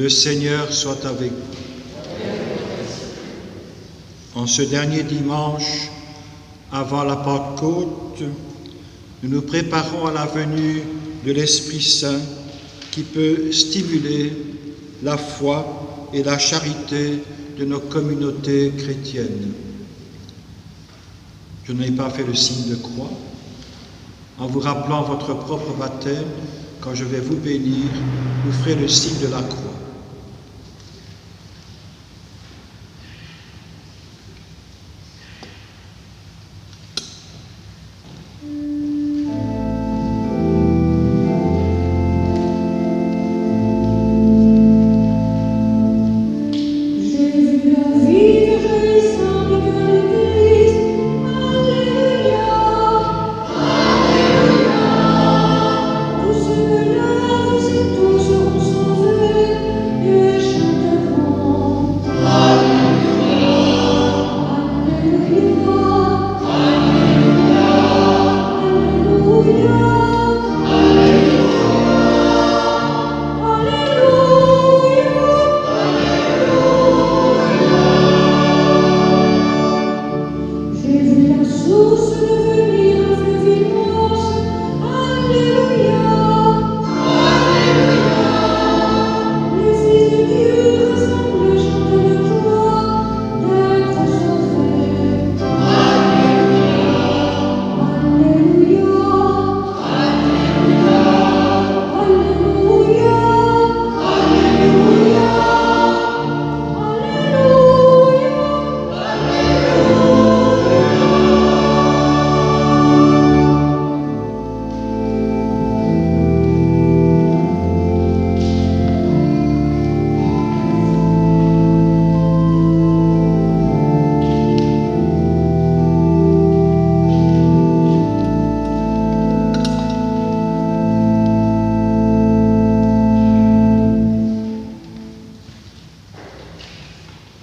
Le Seigneur soit avec vous. En ce dernier dimanche, avant la Pentecôte, nous nous préparons à la venue de l'Esprit Saint qui peut stimuler la foi et la charité de nos communautés chrétiennes. Je n'ai pas fait le signe de croix. En vous rappelant votre propre baptême, quand je vais vous bénir, vous ferez le signe de la croix.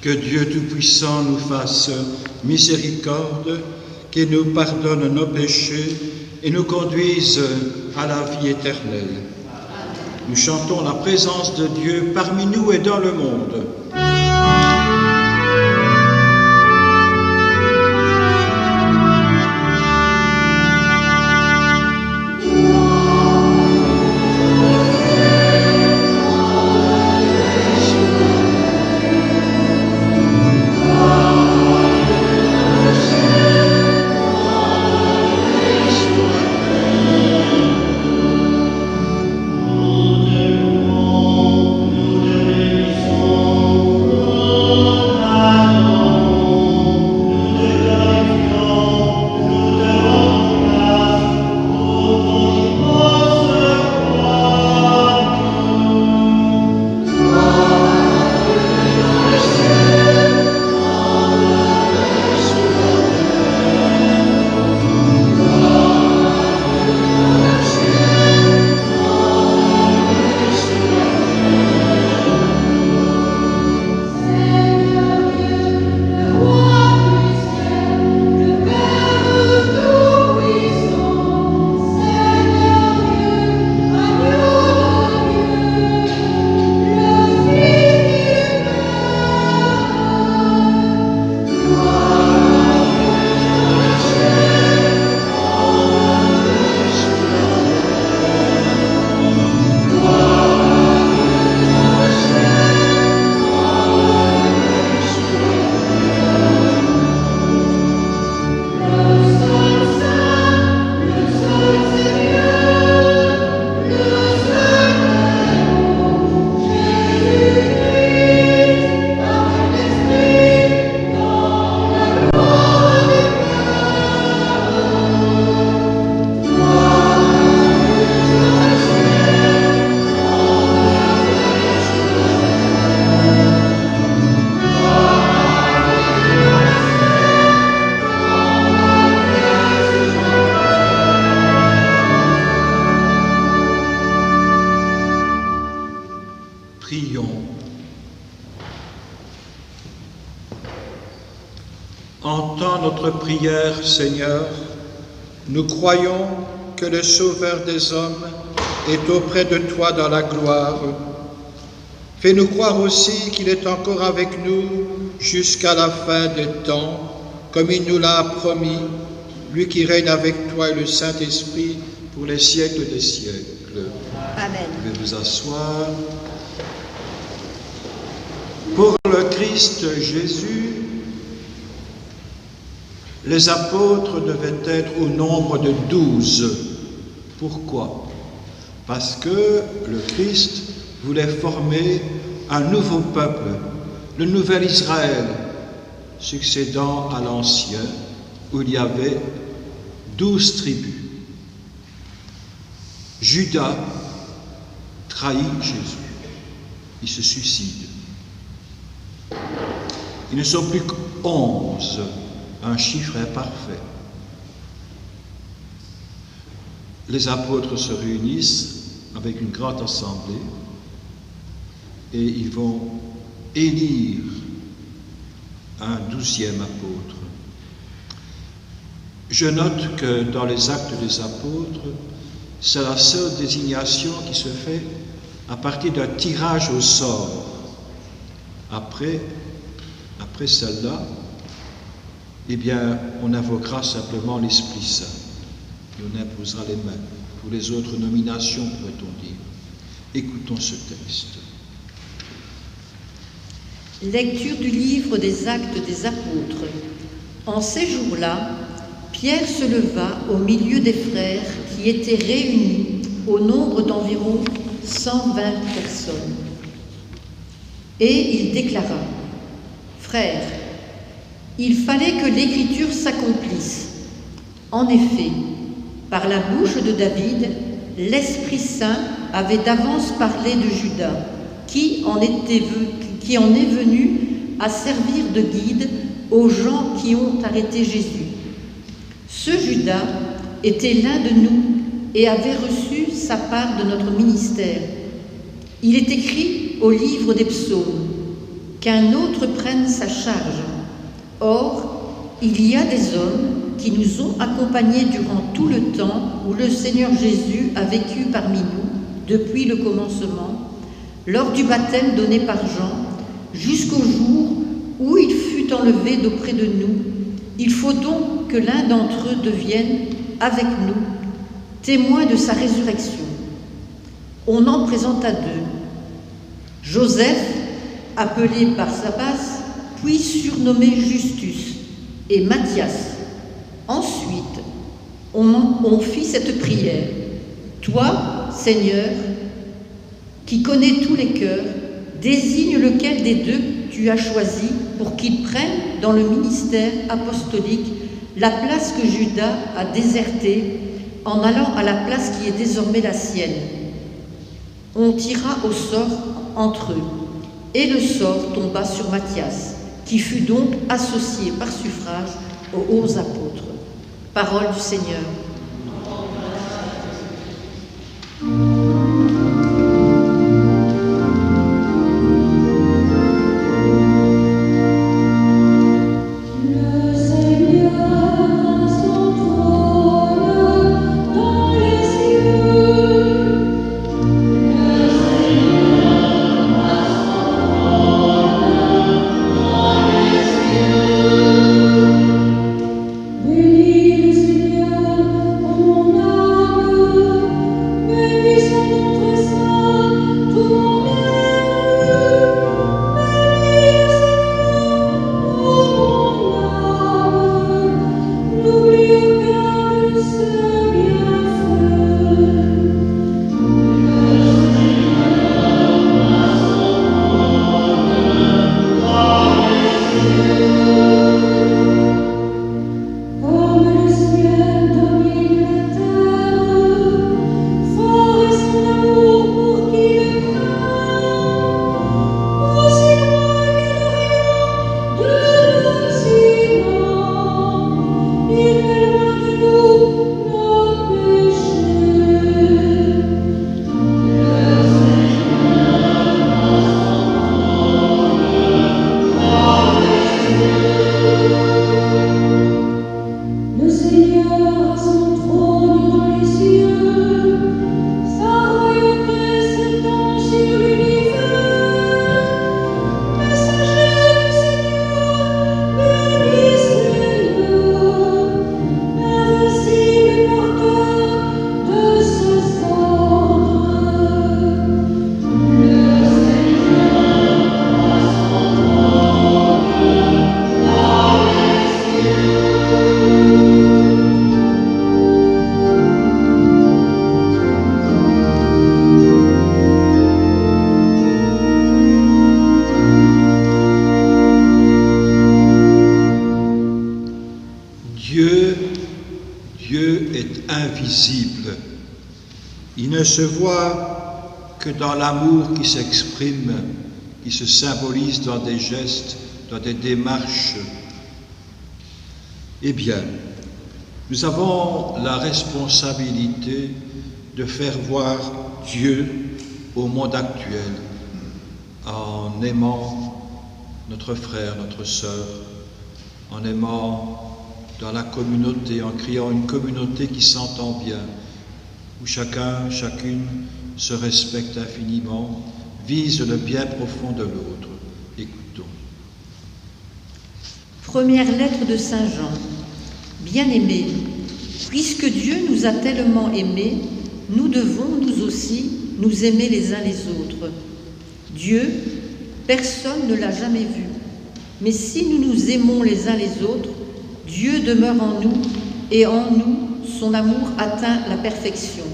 Que Dieu Tout-Puissant nous fasse miséricorde, qu'il nous pardonne nos péchés et nous conduise à la vie éternelle. Nous chantons la présence de Dieu parmi nous et dans le monde. Prions. Entends notre prière, Seigneur. Nous croyons que le Sauveur des hommes est auprès de toi dans la gloire. Fais-nous croire aussi qu'il est encore avec nous jusqu'à la fin des temps, comme il nous l'a promis, lui qui règne avec toi et le Saint-Esprit pour les siècles des siècles. Amen. Vous pouvez vous asseoir. Pour le Christ Jésus, les apôtres devaient être au nombre de 12. Pourquoi? Parce que le Christ voulait former un nouveau peuple, le nouvel Israël, succédant à l'ancien, où il y avait 12 tribus. Judas trahit Jésus, il se suicide. Ils ne sont plus qu'11, un chiffre imparfait. Les apôtres se réunissent avec une grande assemblée et ils vont élire un 12e apôtre. Je note que dans les Actes des Apôtres, c'est la seule désignation qui se fait à partir d'un tirage au sort. Après celle-là, eh bien, on invoquera simplement l'Esprit Saint et on imposera les mains. Pour les autres nominations, pourrait-on dire. Écoutons ce texte. Lecture du livre des Actes des Apôtres. En ces jours-là, Pierre se leva au milieu des frères qui étaient réunis au nombre d'environ 120 personnes. Et il déclara: Frères, il fallait que l'Écriture s'accomplisse. En effet, par la bouche de David, l'Esprit Saint avait d'avance parlé de Judas, qui en est venu à servir de guide aux gens qui ont arrêté Jésus. Ce Judas était l'un de nous et avait reçu sa part de notre ministère. Il est écrit au livre des psaumes qu'un autre prenne sa charge. Or, il y a des hommes qui nous ont accompagnés durant tout le temps où le Seigneur Jésus a vécu parmi nous, depuis le commencement, lors du baptême donné par Jean, jusqu'au jour où il fut enlevé d'auprès de nous. Il faut donc que l'un d'entre eux devienne, avec nous, témoin de sa résurrection. On en présenta 2. Joseph, appelé Barsabas, puis surnommé Justus, et Matthias. Ensuite, on fit cette prière. Toi, Seigneur, qui connais tous les cœurs, désigne lequel des 2 tu as choisi pour qu'il prenne dans le ministère apostolique la place que Judas a désertée en allant à la place qui est désormais la sienne. On tira au sort entre eux, et le sort tomba sur Matthias, qui fut donc associé par suffrage aux 11 apôtres. Parole du Seigneur. Bénis le Seigneur. est invisible. Il ne se voit que dans l'amour qui s'exprime, qui se symbolise dans des gestes, dans des démarches. Eh bien, nous avons la responsabilité de faire voir Dieu au monde actuel en aimant notre frère, notre sœur, en aimant dans la communauté, en créant une communauté qui s'entend bien, où chacun, chacune se respecte infiniment, vise le bien profond de l'autre. Écoutons. Première lettre de Saint Jean. Bien-aimés, puisque Dieu nous a tellement aimés, nous devons, nous aussi, nous aimer les uns les autres. Dieu, personne ne l'a jamais vu. Mais si nous nous aimons les uns les autres, Dieu demeure en nous, et en nous, son amour atteint la perfection.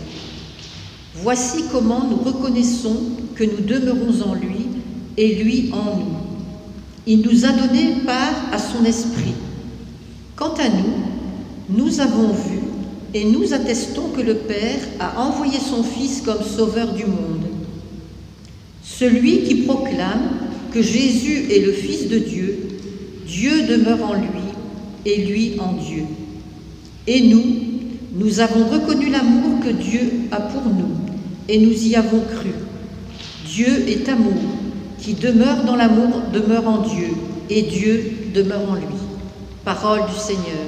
Voici comment nous reconnaissons que nous demeurons en lui, et lui en nous. Il nous a donné part à son esprit. Quant à nous, nous avons vu et nous attestons que le Père a envoyé son Fils comme sauveur du monde. Celui qui proclame que Jésus est le Fils de Dieu, Dieu demeure en lui et lui en Dieu. Et nous avons reconnu l'amour que Dieu a pour nous et nous y avons cru. Dieu est amour. Qui demeure dans l'amour demeure en Dieu, et Dieu demeure en lui. Parole du Seigneur.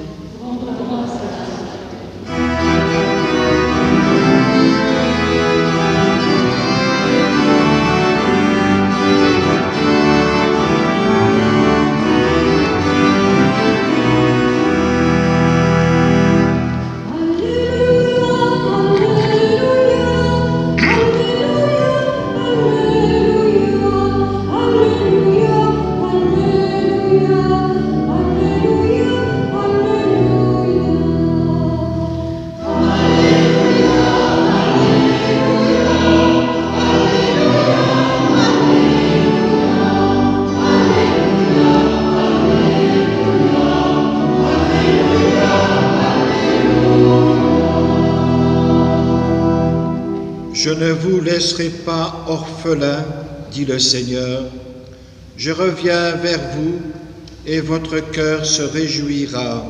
Je ne vous laisserai pas orphelins, dit le Seigneur. Je reviens vers vous et votre cœur se réjouira.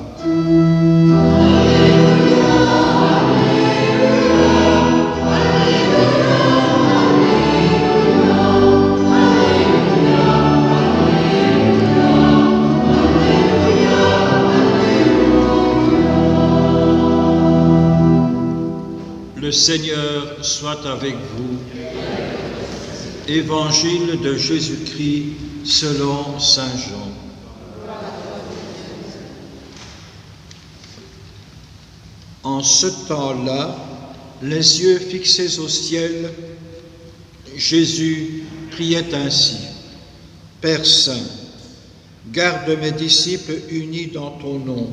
Le Seigneur soit avec vous. Évangile de Jésus-Christ selon Saint Jean. En ce temps-là, les yeux fixés au ciel, Jésus priait ainsi. Père Saint, garde mes disciples unis dans ton nom,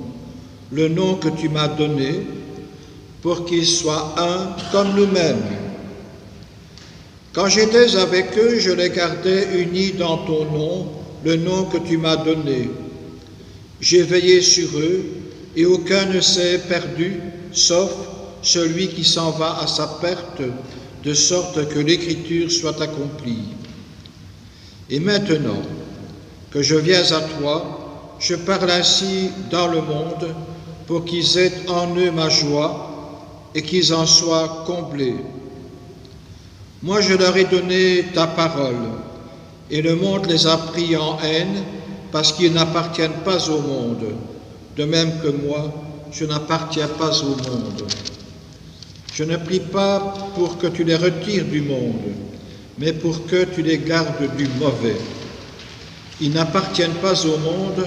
le nom que tu m'as donné, pour qu'ils soient un comme nous-mêmes. Quand j'étais avec eux, je les gardais unis dans ton nom, le nom que tu m'as donné. J'ai veillé sur eux, et aucun ne s'est perdu, sauf celui qui s'en va à sa perte, de sorte que l'Écriture soit accomplie. Et maintenant que je viens à toi, je parle ainsi dans le monde, pour qu'ils aient en eux ma joie, et qu'ils en soient comblés. Moi, je leur ai donné ta parole, et le monde les a pris en haine, parce qu'ils n'appartiennent pas au monde, de même que moi, je n'appartiens pas au monde. Je ne prie pas pour que tu les retires du monde, mais pour que tu les gardes du mauvais. Ils n'appartiennent pas au monde,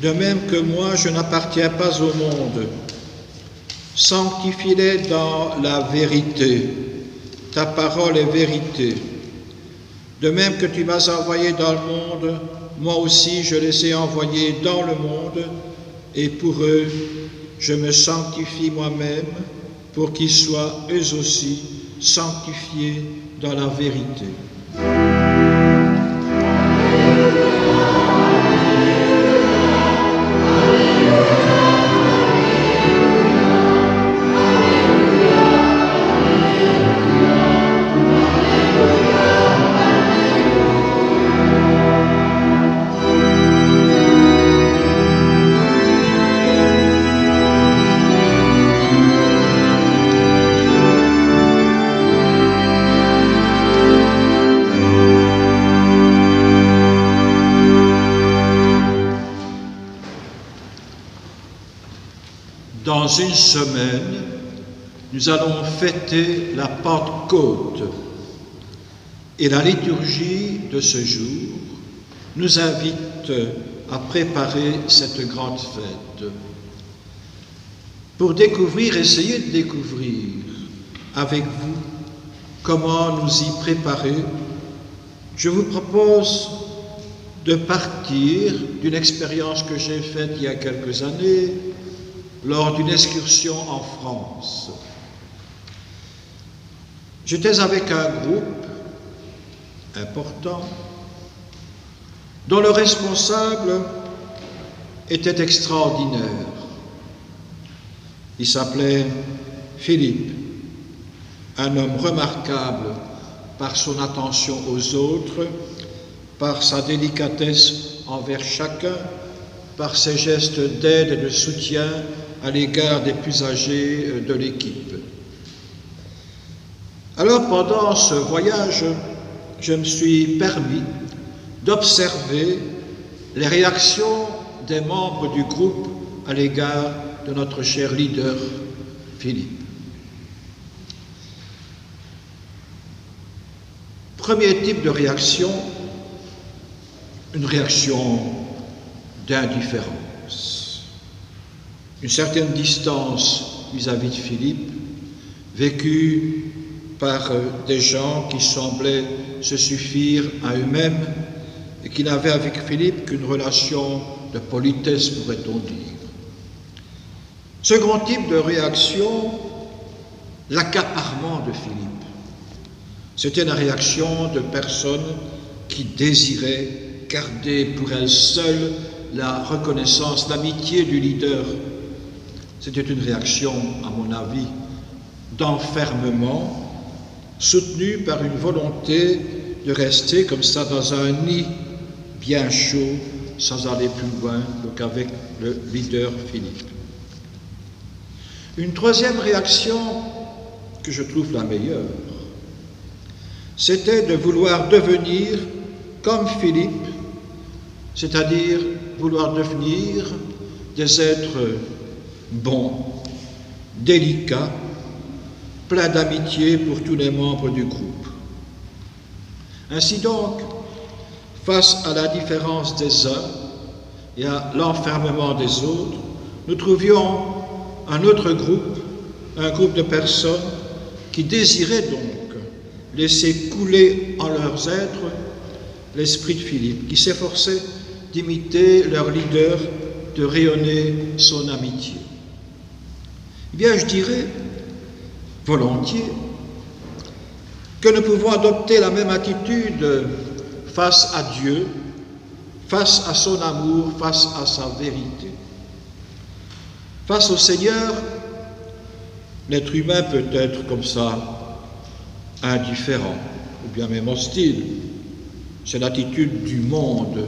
de même que moi, je n'appartiens pas au monde. Sanctifie-les dans la vérité. Ta parole est vérité. De même que tu m'as envoyé dans le monde, moi aussi je les ai envoyés dans le monde, et pour eux, je me sanctifie moi-même, pour qu'ils soient eux aussi sanctifiés dans la vérité. dans une semaine, nous allons fêter la Pentecôte. Et la liturgie de ce jour nous invite à préparer cette grande fête. Pour découvrir, essayer de découvrir avec vous comment nous y préparer, je vous propose de partir d'une expérience que j'ai faite il y a quelques années lors d'une excursion en France. J'étais avec un groupe important dont le responsable était extraordinaire. Il s'appelait Philippe, un homme remarquable par son attention aux autres, par sa délicatesse envers chacun, par ses gestes d'aide et de soutien à l'égard des plus âgés de l'équipe. Alors, pendant ce voyage, je me suis permis d'observer les réactions des membres du groupe à l'égard de notre cher leader, Philippe. Premier type de réaction, une réaction d'indifférence, une certaine distance vis-à-vis de Philippe, vécue par des gens qui semblaient se suffire à eux-mêmes et qui n'avaient avec Philippe qu'une relation de politesse, pourrait-on dire. Second type de réaction, l'accaparement de Philippe. C'était la réaction de personnes qui désiraient garder pour elles seules la reconnaissance, l'amitié du leader. C'était une réaction, à mon avis, d'enfermement, soutenue par une volonté de rester comme ça dans un nid bien chaud, sans aller plus loin qu'avec le leader Philippe. Une troisième réaction, que je trouve la meilleure, c'était de vouloir devenir comme Philippe, c'est-à-dire vouloir devenir des êtres bons, délicats, pleins d'amitié pour tous les membres du groupe. Ainsi donc, face à la différence des uns et à l'enfermement des autres, nous trouvions un autre groupe, un groupe de personnes qui désiraient donc laisser couler en leurs êtres l'esprit de Philippe, qui s'efforçait d'imiter leur leader, de rayonner son amitié. Eh bien, je dirais volontiers que nous pouvons adopter la même attitude face à Dieu, face à son amour, face à sa vérité. Face au Seigneur, l'être humain peut être comme ça, indifférent, ou bien même hostile. C'est l'attitude du monde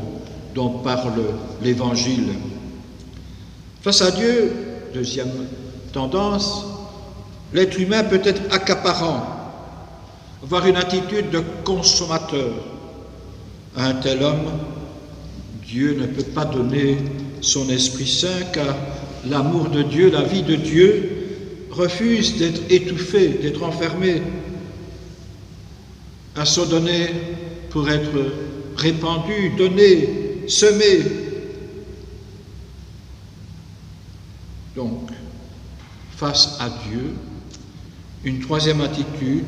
dont parle l'Évangile. Face à Dieu, deuxième tendance, l'être humain peut être accaparant, avoir une attitude de consommateur. À un tel homme, Dieu ne peut pas donner son Esprit Saint, car l'amour de Dieu, la vie de Dieu, refuse d'être étouffé, d'être enfermé, à se donner pour être répandu, donné, semé. Donc, face à Dieu, une troisième attitude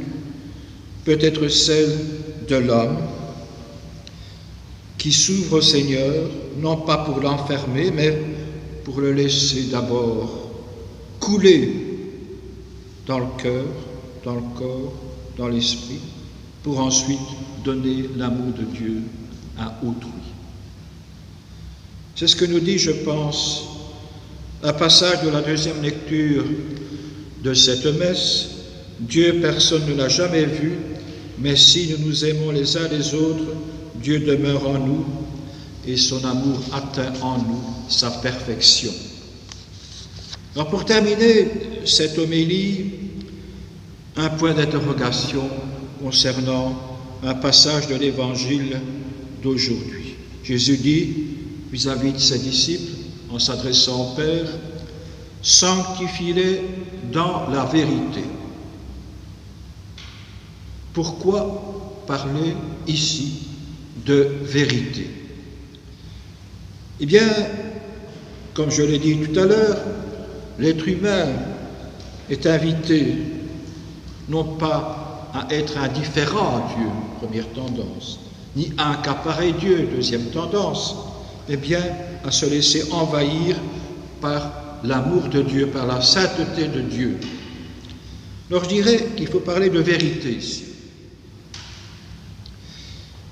peut être celle de l'homme qui s'ouvre au Seigneur, non pas pour l'enfermer, mais pour le laisser d'abord couler dans le cœur, dans le corps, dans l'esprit, pour ensuite donner l'amour de Dieu à autrui. C'est ce que nous dit, je pense, un passage de la deuxième lecture de cette messe. Dieu, personne ne l'a jamais vu, mais si nous nous aimons les uns les autres, Dieu demeure en nous et son amour atteint en nous sa perfection. Alors pour terminer cette homélie, un point d'interrogation concernant un passage de l'Évangile d'aujourd'hui. Jésus dit vis-à-vis de ses disciples, en s'adressant au Père, « sanctifie-les dans la vérité. Pourquoi parler ici de vérité? Eh bien, comme je l'ai dit tout à l'heure, l'être humain est invité non pas à être indifférent à Dieu, première tendance, ni à accaparer Dieu, deuxième tendance, mais bien à se laisser envahir par l'amour de Dieu, par la sainteté de Dieu. Alors je dirais qu'il faut parler de vérité ici.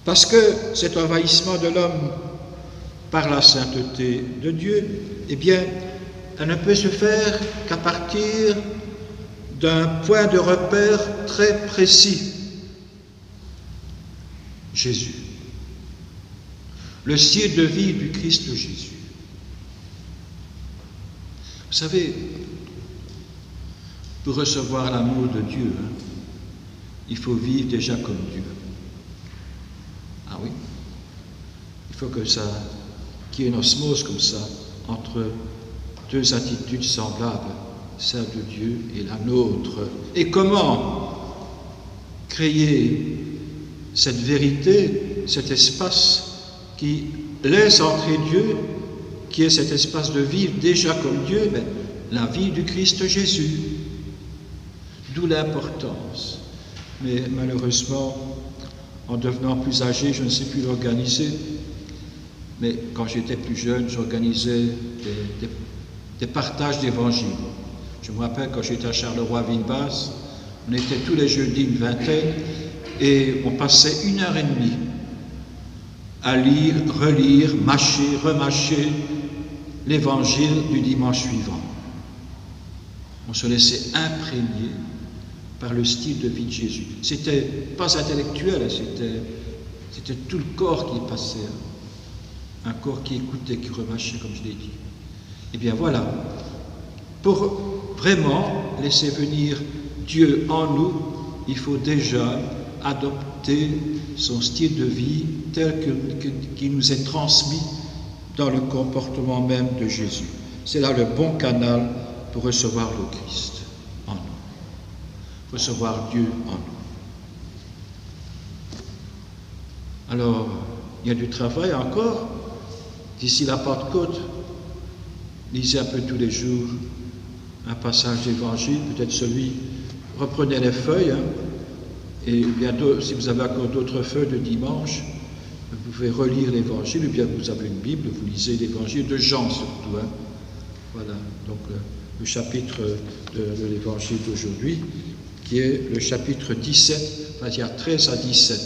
Parce que cet envahissement de l'homme par la sainteté de Dieu, eh bien, elle ne peut se faire qu'à partir d'un point de repère très précis. Jésus. Le style de vie du Christ Jésus. Vous savez, pour recevoir l'amour de Dieu, il faut vivre déjà comme Dieu. Ah oui, il faut que ça, qu'il y ait une osmose comme ça entre deux attitudes semblables, celle de Dieu et la nôtre. Et comment créer cette vérité, cet espace qui laisse entrer Dieu, qui est cet espace de vivre déjà comme Dieu, mais la vie du Christ Jésus. D'où l'importance. Mais malheureusement, en devenant plus âgé, je ne sais plus l'organiser. Mais quand j'étais plus jeune, j'organisais des partages d'évangiles. Je me rappelle quand j'étais à Charleroi-Villebasse, on était tous les jeudis une vingtaine et on passait 1h30 à lire, relire, mâcher, remâcher l'évangile du dimanche suivant. On se laissait imprégner par le style de vie de Jésus. C'était pas intellectuel, c'était tout le corps qui passait. Un corps qui écoutait, qui remâchait, comme je l'ai dit. Eh bien voilà, pour vraiment laisser venir Dieu en nous, il faut déjà adopter son style de vie tel qu'il nous est transmis dans le comportement même de Jésus. C'est là le bon canal pour recevoir le Christ en nous, recevoir Dieu en nous. Alors, il y a du travail encore. D'ici la Pentecôte, lisez un peu tous les jours un passage d'évangile, peut-être celui, reprenez les feuilles, et bien si vous avez encore d'autres feuilles de dimanche, vous pouvez relire l'évangile, ou bien vous avez une Bible, vous lisez l'évangile de Jean surtout. Voilà, donc le chapitre de l'évangile d'aujourd'hui, qui est le chapitre 17, enfin il y a 13 à 17,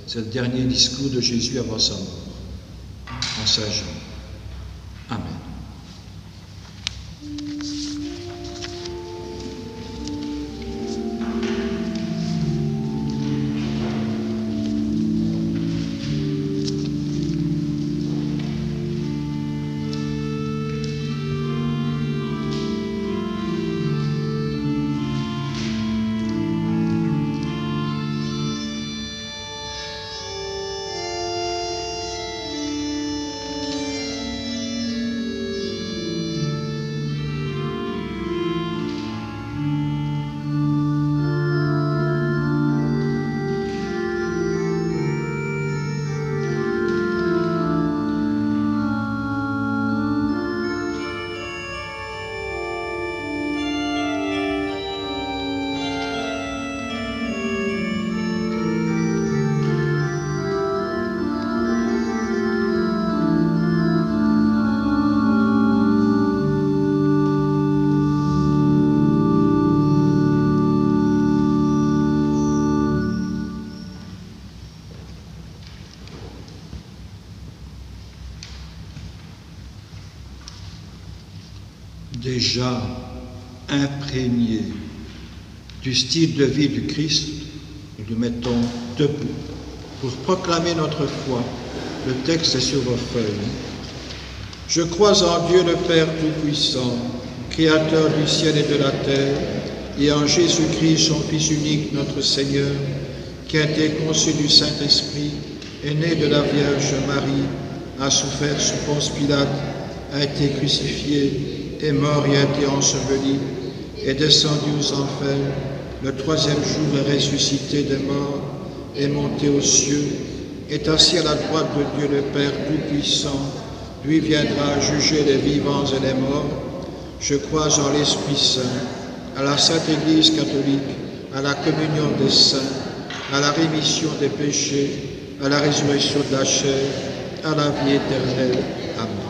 c'est le dernier discours de Jésus avant sa mort. En Saint Jean. Amen. Déjà imprégnés du style de vie du Christ, nous nous mettons debout pour proclamer notre foi. Le texte est sur vos feuilles. Je crois en Dieu le Père Tout-Puissant, Créateur du ciel et de la terre, et en Jésus-Christ, son Fils unique, notre Seigneur, qui a été conçu du Saint-Esprit, est né de la Vierge Marie, a souffert sous Ponce Pilate, a été crucifié, est mort et a été enseveli, est descendu aux enfers, le troisième jour est ressuscité des morts, est monté aux cieux, est assis à la droite de Dieu le Père Tout-Puissant, lui viendra juger les vivants et les morts. Je crois en l'Esprit Saint, à la Sainte Église catholique, à la communion des saints, à la rémission des péchés, à la résurrection de la chair, à la vie éternelle. Amen.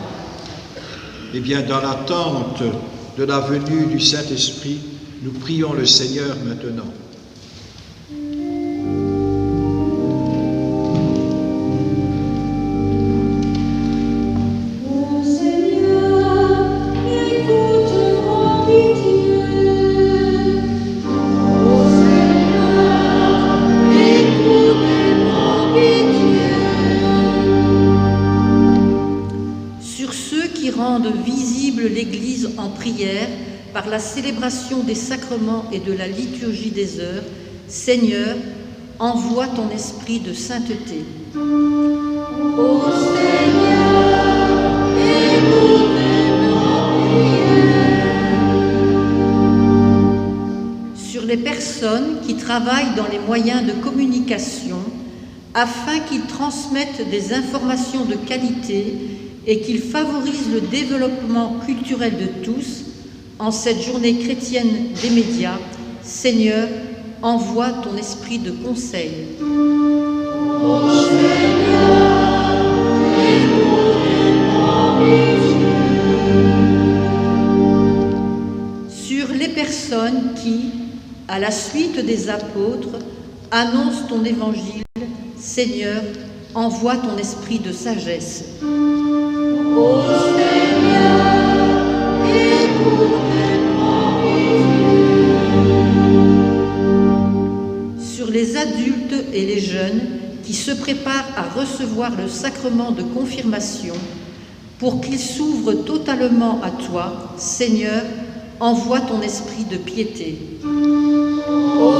Eh bien, dans l'attente de la venue du Saint-Esprit, nous prions le Seigneur maintenant. L'Église en prière par la célébration des sacrements et de la liturgie des heures, Seigneur, envoie ton esprit de sainteté. Ô Seigneur, écoute nos prières. Sur les personnes qui travaillent dans les moyens de communication, afin qu'ils transmettent des informations de qualité et qu'il favorise le développement culturel de tous, en cette journée chrétienne des médias, Seigneur, envoie ton esprit de conseil. Ô Seigneur, sur les personnes qui, à la suite des apôtres, annoncent ton évangile, Seigneur, envoie ton esprit de sagesse. Ô Seigneur, sur les adultes et les jeunes qui se préparent à recevoir le sacrement de confirmation, pour qu'ils s'ouvrent totalement à toi, Seigneur, envoie ton esprit de piété. Ô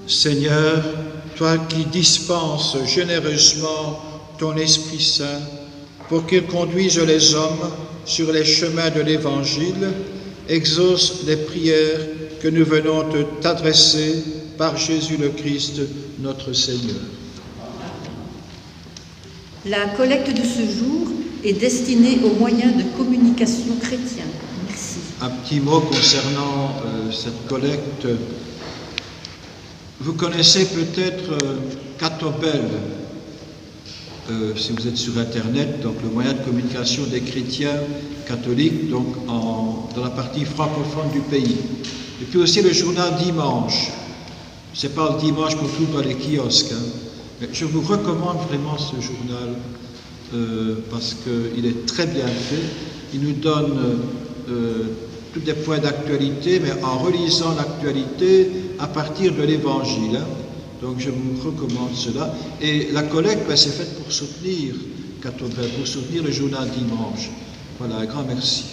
Seigneur, toi qui dispenses généreusement ton Esprit Saint pour qu'il conduise les hommes sur les chemins de l'Évangile, exauce les prières que nous venons t'adresser par Jésus le Christ, notre Seigneur. La collecte de ce jour est destinée aux moyens de communication chrétiens. Merci. Un petit mot concernant cette collecte. Vous connaissez peut-être Catobel, si vous êtes sur Internet, donc le moyen de communication des chrétiens catholiques, donc dans la partie francophone du pays. Et puis aussi le journal Dimanche. C'est pas le dimanche qu'on trouve dans les kiosques, hein. Mais je vous recommande vraiment ce journal parce qu'il est très bien fait. Il nous donne tous des points d'actualité, mais en relisant l'actualité à partir de l'Évangile. Hein. Donc je vous recommande cela. Et la collecte, c'est faite pour soutenir Catobel, pour soutenir le journal Dimanche. Voilà, un grand merci.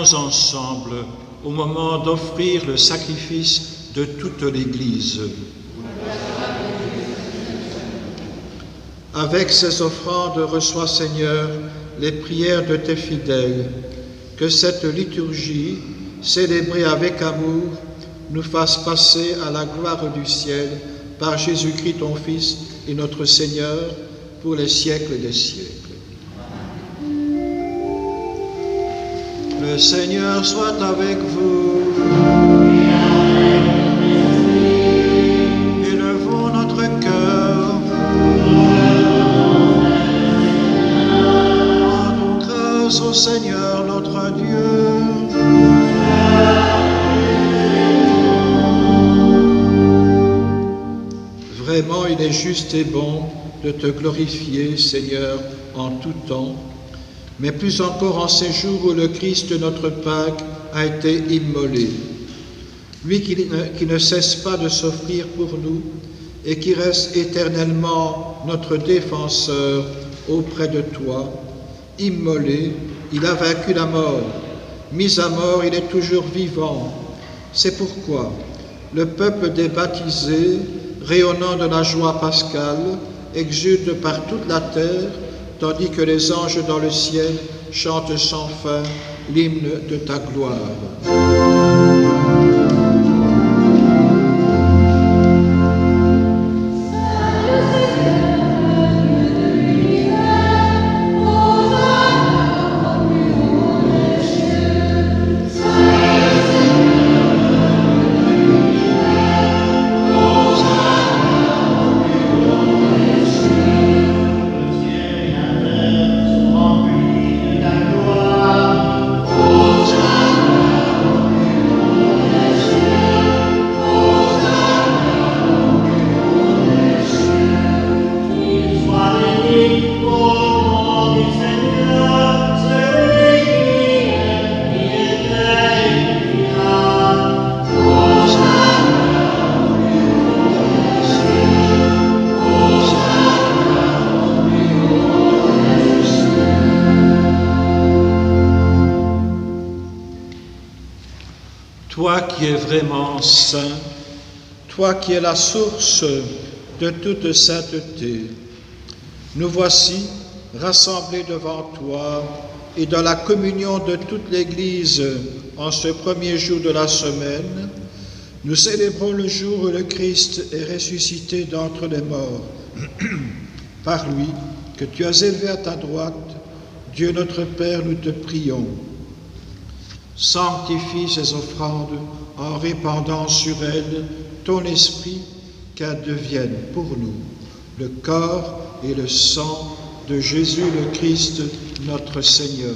prions ensemble au moment d'offrir le sacrifice de toute l'Église. Avec ces offrandes, reçois, Seigneur, les prières de tes fidèles, que cette liturgie, célébrée avec amour, nous fasse passer à la gloire du ciel par Jésus-Christ, ton Fils et notre Seigneur, pour les siècles des siècles. Le Seigneur soit avec vous. Élevons notre cœur. Rendons grâce au Seigneur notre Dieu. Vraiment, il est juste et bon de te glorifier, Seigneur, en tout temps, mais plus encore en ces jours où le Christ, notre Pâque, a été immolé. Lui qui ne cesse pas de s'offrir pour nous et qui reste éternellement notre défenseur auprès de toi. Immolé, il a vaincu la mort. Mis à mort, il est toujours vivant. C'est pourquoi le peuple des baptisés, rayonnant de la joie pascale, exulte par toute la terre, tandis que les anges dans le ciel chantent sans fin l'hymne de ta gloire. Toi qui es vraiment saint, toi qui es la source de toute sainteté, nous voici rassemblés devant toi et dans la communion de toute l'Église en ce premier jour de la semaine. Nous célébrons le jour où le Christ est ressuscité d'entre les morts. Par lui, que tu as élevé à ta droite, Dieu notre Père, nous te prions. Sanctifie ces offrandes en répandant sur elles ton esprit, qu'elles deviennent pour nous le corps et le sang de Jésus le Christ, notre Seigneur.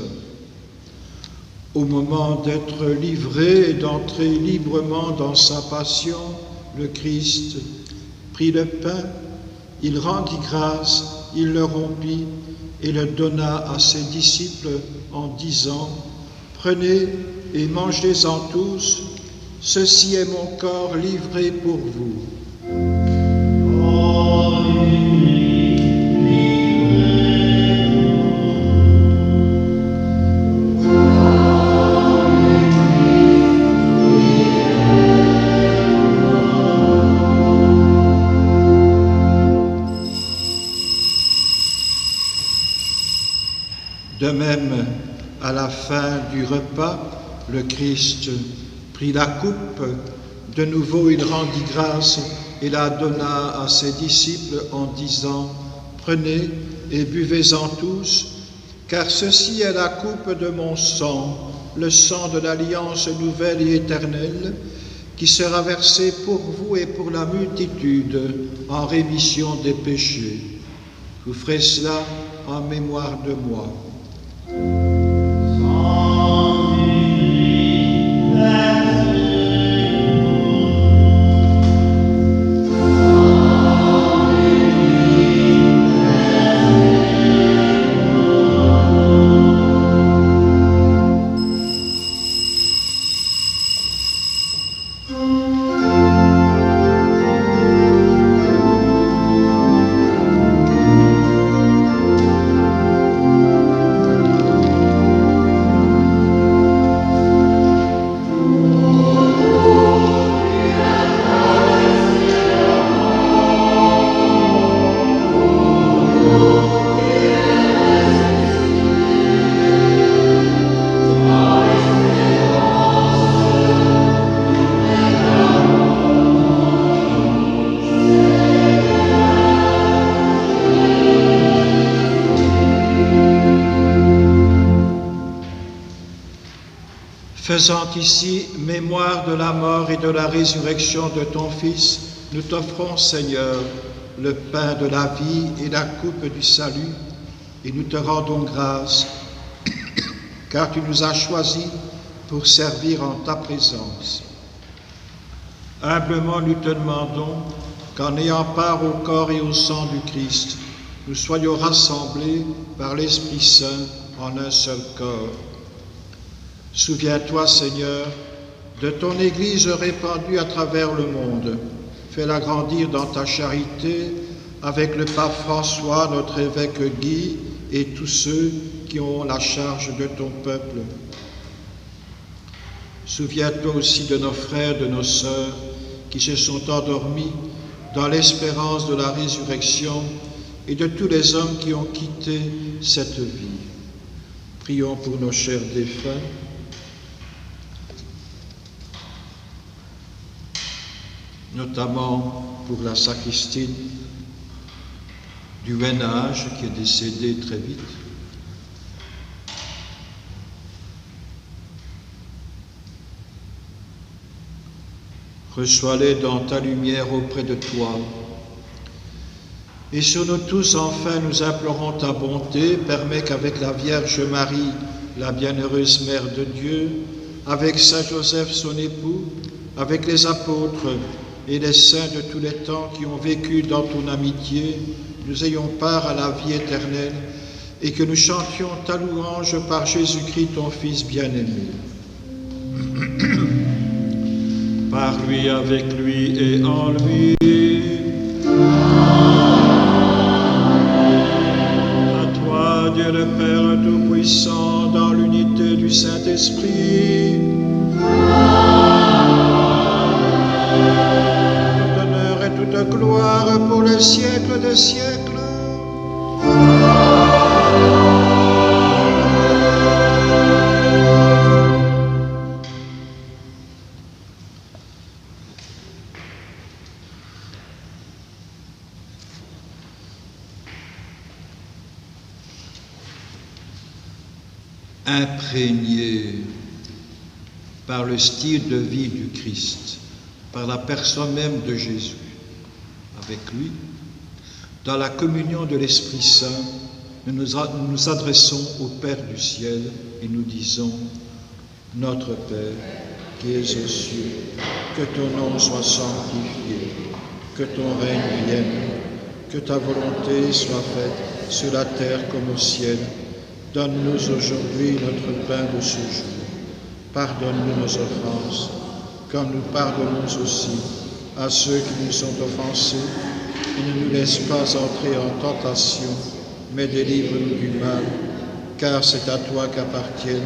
Au moment d'être livré et d'entrer librement dans sa passion, le Christ prit le pain, il rendit grâce, il le rompit et le donna à ses disciples en disant: Prenez et mangez-en tous, ceci est mon corps livré pour vous. De même, à la fin du repas, le Christ prit la coupe, de nouveau il rendit grâce et la donna à ses disciples en disant: Prenez et buvez-en tous, car ceci est la coupe de mon sang, le sang de l'alliance nouvelle et éternelle, qui sera versé pour vous et pour la multitude en rémission des péchés. Vous ferez cela en mémoire de moi. Faisant ici mémoire de la mort et de la résurrection de ton Fils, nous t'offrons, Seigneur, le pain de la vie et la coupe du salut, et nous te rendons grâce, car tu nous as choisis pour servir en ta présence. Humblement, nous te demandons qu'en ayant part au corps et au sang du Christ, nous soyons rassemblés par l'Esprit Saint en un seul corps. Souviens-toi, Seigneur, de ton Église répandue à travers le monde. Fais-la grandir dans ta charité avec le pape François, notre évêque Guy et tous ceux qui ont la charge de ton peuple. Souviens-toi aussi de nos frères, de nos sœurs qui se sont endormis dans l'espérance de la résurrection et de tous les hommes qui ont quitté cette vie. Prions pour nos chers défunts. Notamment pour la sacristine du Ménage qui est décédée très vite. Reçois-les dans ta lumière auprès de toi. Et sur nous tous, enfin, nous implorons ta bonté. Permets qu'avec la Vierge Marie, la bienheureuse Mère de Dieu, avec Saint Joseph, son époux, avec les apôtres et les saints de tous les temps qui ont vécu dans ton amitié, nous ayons part à la vie éternelle et que nous chantions ta louange par Jésus-Christ, ton Fils bien-aimé. Par lui, avec lui et en lui. À toi, Dieu le Père Tout-Puissant, dans l'unité du Saint-Esprit. Tout honneur et toute gloire pour les siècles des siècles. Imprégné par le style de vie du Christ, par la personne même de Jésus, avec lui, dans la communion de l'Esprit Saint, nous nous adressons au Père du ciel et nous disons: Notre Père, qui es aux cieux, que ton nom soit sanctifié, que ton règne vienne, que ta volonté soit faite sur la terre comme au ciel. Donne-nous aujourd'hui notre pain de ce jour. Pardonne-nous nos offenses, comme nous pardonnons aussi à ceux qui nous sont offensés, et ne nous laisse pas entrer en tentation, mais délivre-nous du mal, car c'est à toi qu'appartiennent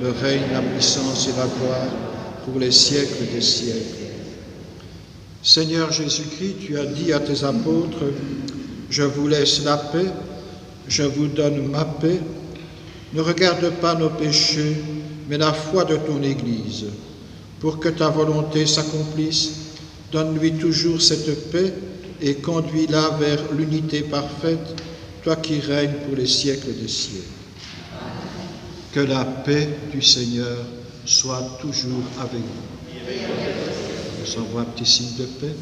le règne, la puissance et la gloire pour les siècles des siècles. Seigneur Jésus-Christ, tu as dit à tes apôtres: Je vous laisse la paix, je vous donne ma paix. Ne regarde pas nos péchés, mais la foi de ton Église. Pour que ta volonté s'accomplisse, donne-lui toujours cette paix et conduis-la vers l'unité parfaite, toi qui règnes pour les siècles des siècles. Que la paix du Seigneur soit toujours avec vous. Je vous envoie un petit signe de paix.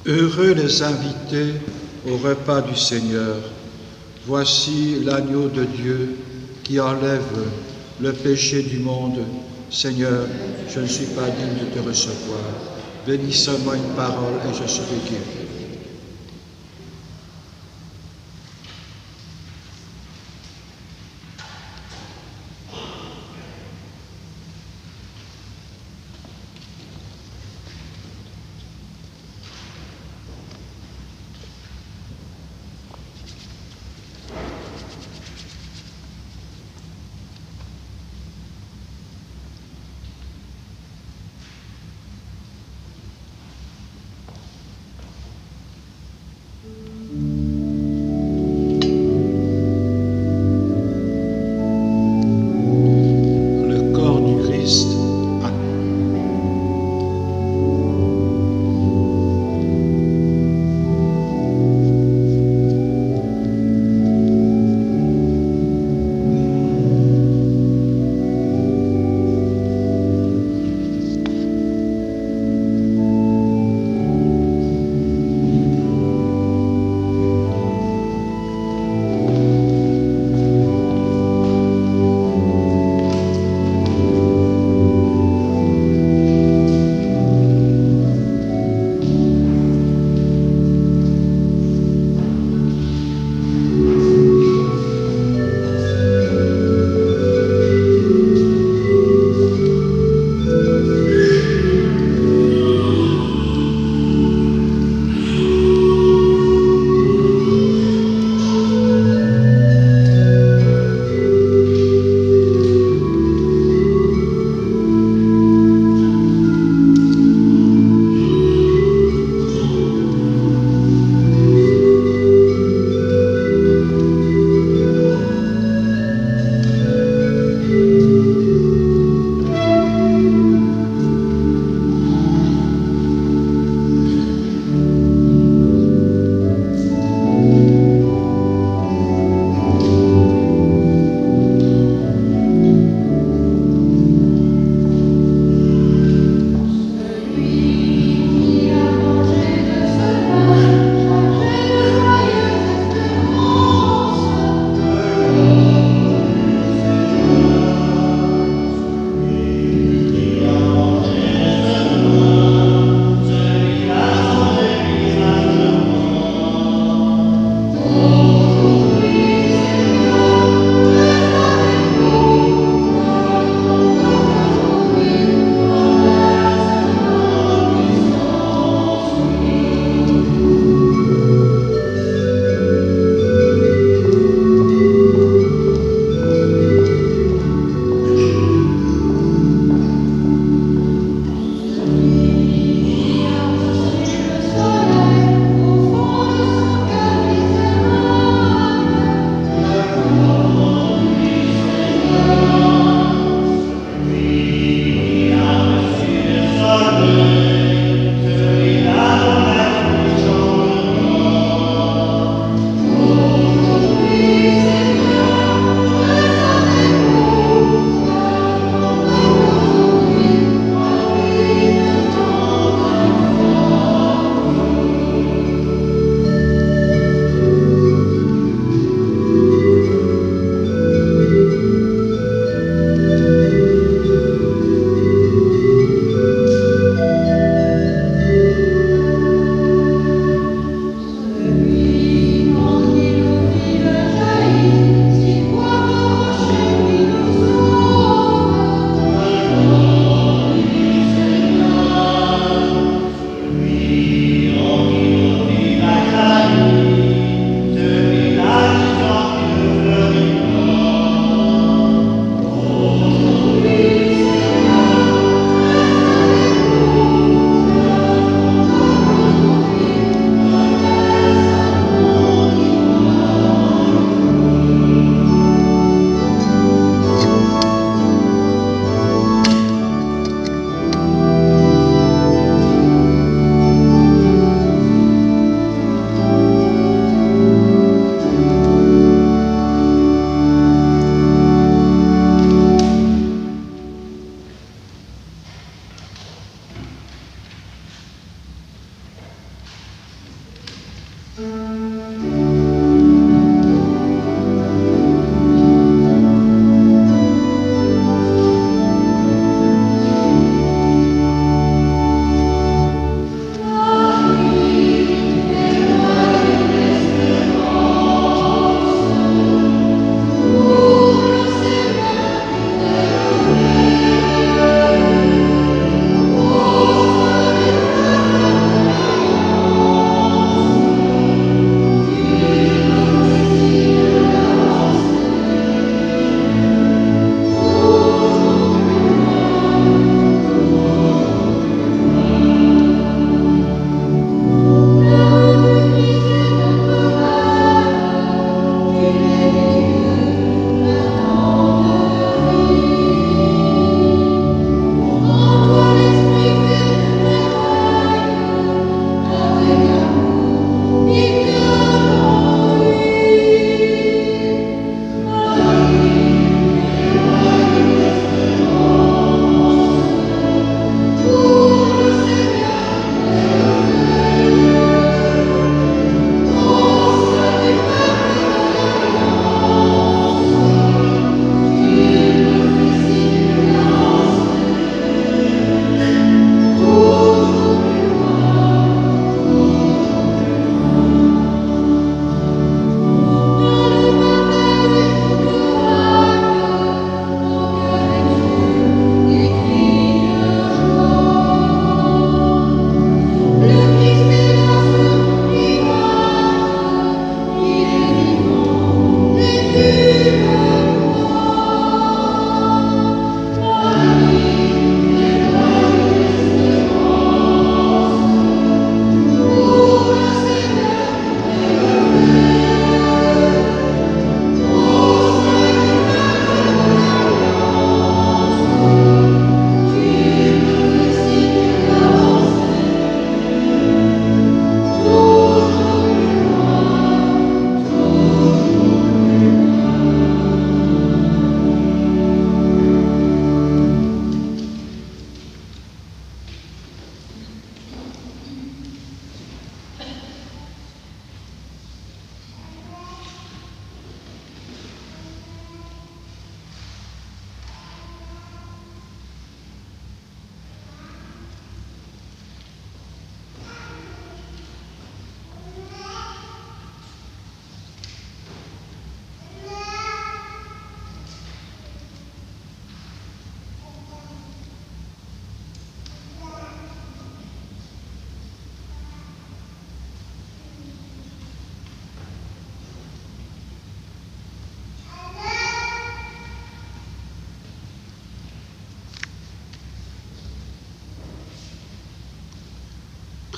Heureux les invités au repas du Seigneur. Voici l'agneau de Dieu qui enlève le péché du monde. Seigneur, je ne suis pas digne de te recevoir. Bénis seulement une parole et je serai guéri.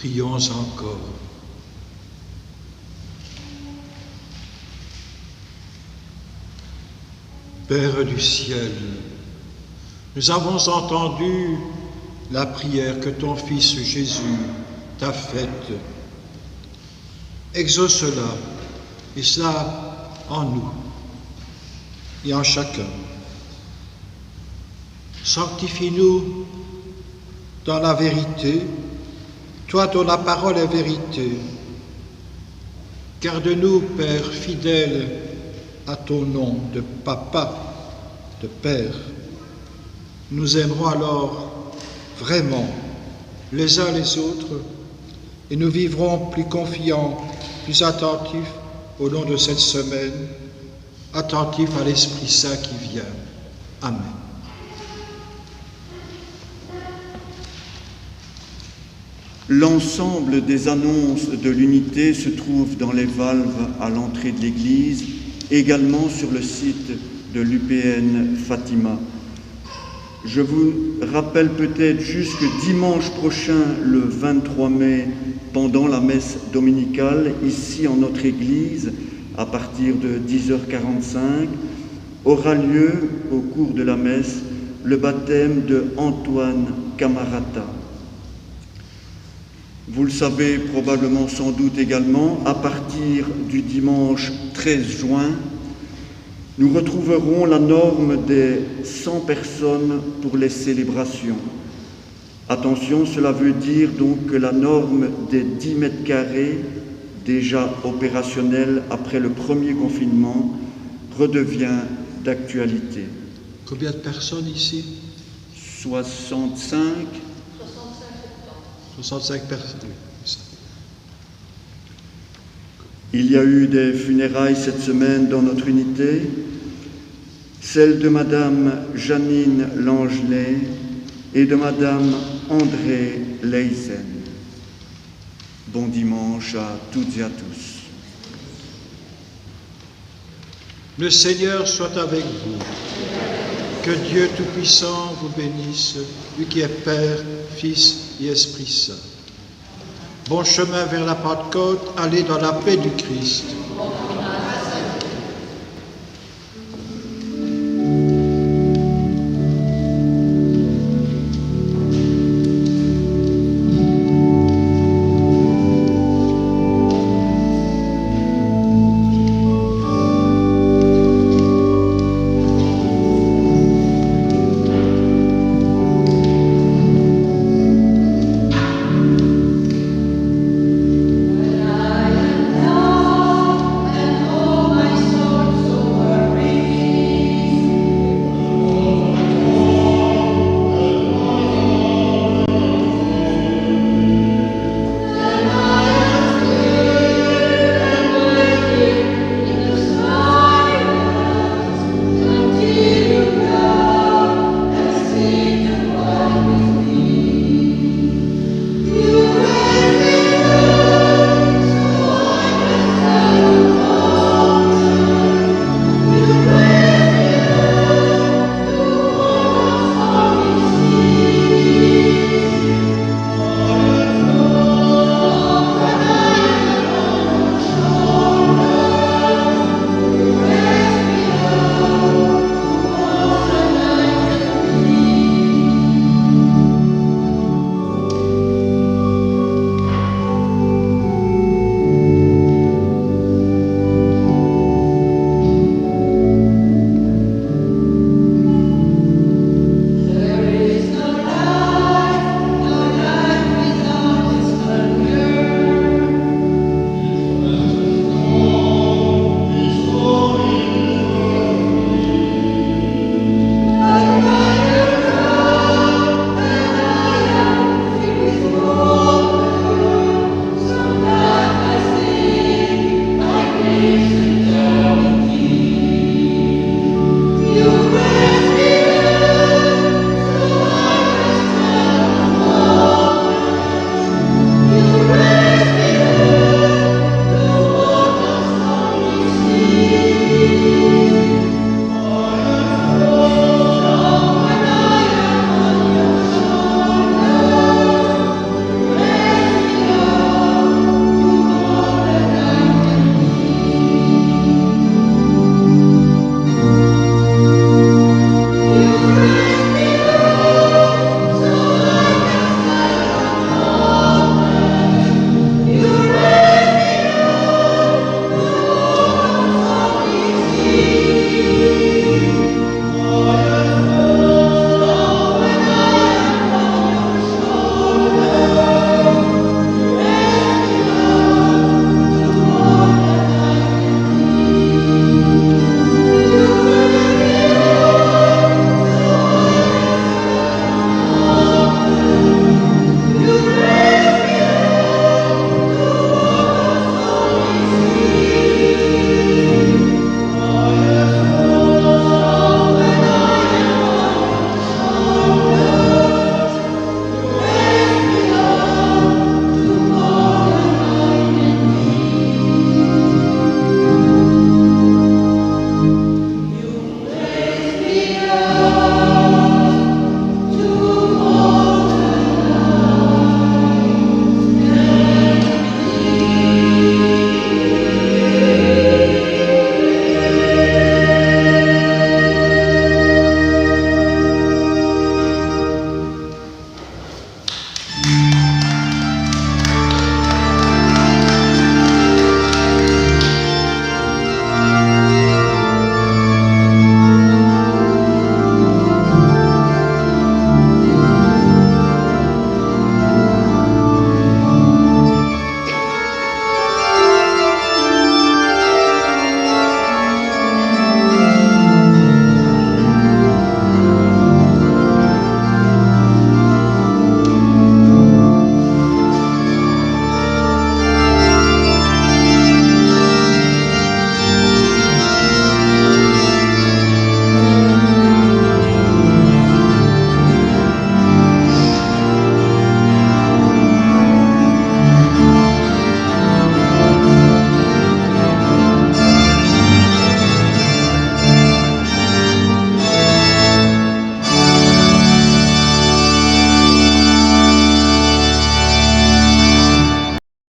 Prions encore. Père du ciel, nous avons entendu la prière que ton Fils Jésus t'a faite. Exauce-la, et cela en nous et en chacun. Sanctifie-nous dans la vérité, toi dont la parole est vérité. Garde-nous, Père fidèle à ton nom de Papa, de Père. Nous aimerons alors vraiment les uns les autres et nous vivrons plus confiants, plus attentifs au long de cette semaine, attentifs à l'Esprit Saint qui vient. Amen. L'ensemble des annonces de l'unité se trouve dans les valves à l'entrée de l'église, également sur le site de l'UPN Fatima. Je vous rappelle peut-être juste que dimanche prochain, le 23 mai, pendant la messe dominicale, ici en notre église, à partir de 10h45, aura lieu, au cours de la messe, le baptême de Antoine Camarata. Vous le savez probablement sans doute également, à partir du dimanche 13 juin, nous retrouverons la norme des 100 personnes pour les célébrations. Attention, cela veut dire donc que la norme des 10 mètres carrés, déjà opérationnel après le premier confinement, redevient d'actualité. Combien de personnes ici? 65. 65 personnes. Oui, c'est ça. Il y a eu des funérailles cette semaine dans notre unité, celle de Madame Janine Langelet et de Madame André Leisen. Bon dimanche à toutes et à tous. Le Seigneur soit avec vous. Que Dieu Tout-Puissant vous bénisse, lui qui est Père, Fils et Esprit Saint. Bon chemin vers la Pentecôte, allez dans la paix du Christ.